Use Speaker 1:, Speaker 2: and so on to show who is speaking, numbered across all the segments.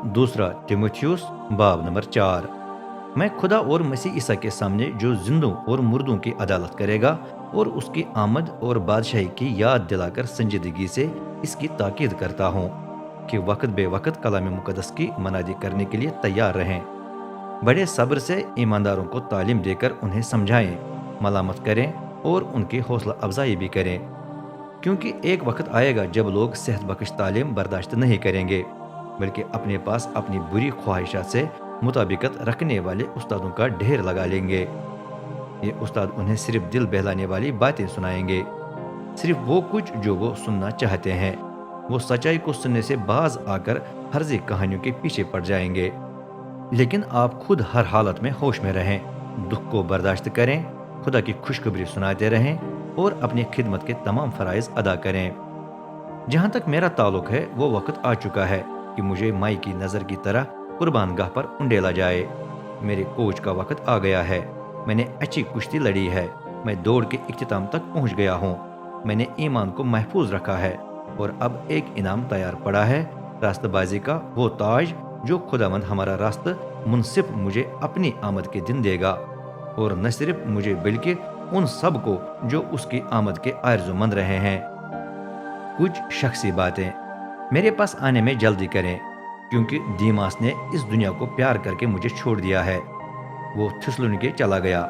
Speaker 1: दूसरा तिमुथियुस बाब नंबर 4। मैं खुदा और मसीह ईसा के सामने जो जिंदों और मुर्दों की अदालत करेगा और उसकी आमद और बादशाही की याद दिलाकर संजीदगी से इसकी ताकीद करता हूँ कि वक्त बे वक्त कलाम मुकद्दस की मनादी करने के लिए तैयार रहें। बड़े सब्र से ईमानदारों को तालीम देकर उन्हें समझाएं, मलामत करें और उनकी हौसला अफजाई भी करें, क्योंकि एक वक्त आएगा जब लोग सेहत बख्श तालीम बर्दाश्त नहीं करेंगे, बल्कि अपने पास अपनी बुरी ख्वाहिशात से मुताबिकत रखने वाले उस्तादों का ढेर लगा लेंगे। ये उस्ताद उन्हें सिर्फ दिल बहलाने वाली बातें सुनाएंगे, सिर्फ वो कुछ जो वो सुनना चाहते हैं। वो सच्चाई को सुनने से बाज आकर फर्जी कहानियों के पीछे पड़ जाएंगे। लेकिन आप खुद हर हालत में होश में रहें, दुख को बर्दाश्त करें, खुदा की खुशखबरी सुनाते रहें और अपनी खिदमत के तमाम फराइज अदा करें। जहाँ तक मेरा ताल्लुक है, वो वक्त आ चुका है कि मुझे माई की नज़र की तरह कुर्बान गाह पर उंडेला जाए। मेरे कोच का वक्त आ गया है। मैंने अच्छी कुश्ती लड़ी है। मैं दौड़ के इख्तिताम तक पहुँच गया हूँ। मैंने ईमान को महफूज रखा है और अब एक इनाम तैयार पड़ा है, रास्तबाजी का वो ताज जो खुदावंद हमारा रास्त मुनसिफ मुझे अपनी आमद के दिन देगा, और न सिर्फ मुझे बल्कि उन सब को जो उसकी आमद के आरज़ूमंद रहे हैं। कुछ शख्सी बातें, मेरे पास आने में जल्दी करें, क्योंकि दीमास ने इस दुनिया को प्यार करके मुझे छोड़ दिया है। वो थिस्सलुनीके चला गया।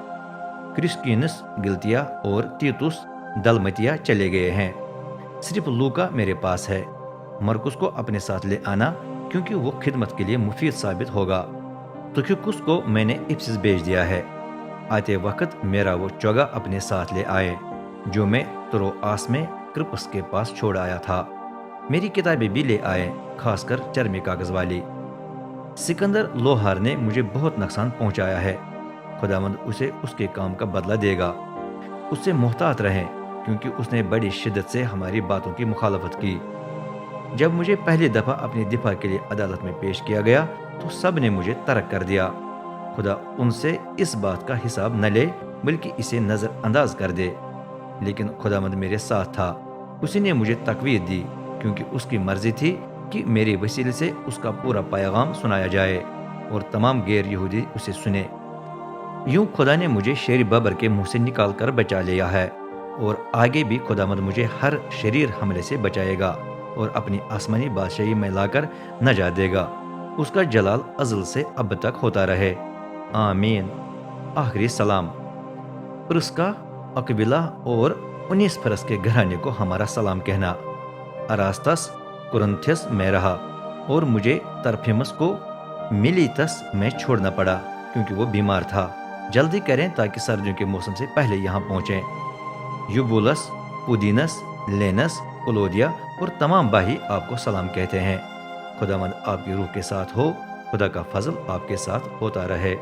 Speaker 1: क्रिस्किनस गिलतिया और तीतुस दलमतिया चले गए हैं। सिर्फ लूका मेरे पास है। मरकुस को अपने साथ ले आना, क्योंकि वो खिदमत के लिए मुफीद साबित होगा। तुखिकुस को मैंने इफ्सिस भेज दिया है। आते वक्त मेरा वो चौगा अपने साथ ले आए, जो मैं त्रोआस में क्रिप्स के पास छोड़ आया था। मेरी किताबें भी ले आए, खासकर चरमी कागज वाली। सिकंदर लोहार ने मुझे बहुत नुकसान पहुंचाया है। खुदावंद उसे उसके काम का बदला देगा। उससे मोहतात रहें, क्योंकि उसने बड़ी शिद्दत से हमारी बातों की मुखालफत की। जब मुझे पहली दफ़ा अपने दिफा के लिए अदालत में पेश किया गया, तो सब ने मुझे तर्क कर दिया। खुदा उनसे इस बात का हिसाब न ले, बल्कि इसे नज़रअंदाज कर दे। लेकिन खुदावंद मेरे साथ था। उसी ने मुझे तकवीत दी, क्योंकि उसकी मर्जी थी कि मेरे वसीले से उसका पूरा पैगाम सुनाया जाए और तमाम गैर यहूदी उसे सुने। यूं खुदा ने मुझे शेर बबर के मुंह से निकाल कर बचा लिया है, और आगे भी खुदावंद मुझे हर शरीर हमले से बचाएगा और अपनी आसमानी बादशाही में लाकर नजात देगा। उसका जलाल अज़ल से अब तक होता रहे। आमीन। आखिरी सलाम। प्रिस्का, अक्विला और उनेसिफरस के घराने को हमारा सलाम कहना। अरास्तस कुरिन्थस में रहा, और मुझे तरफिमस को मिलीतस में छोड़ना पड़ा, क्योंकि वो बीमार था। जल्दी करें ताकि सर्दियों के मौसम से पहले यहाँ पहुँचें। यूबुलस, पुदीनस, लेनस, क्लोदिया और तमाम भाई आपको सलाम कहते हैं। खुदावंद आपकी रूह के साथ हो। खुदा का फजल आपके साथ होता रहे।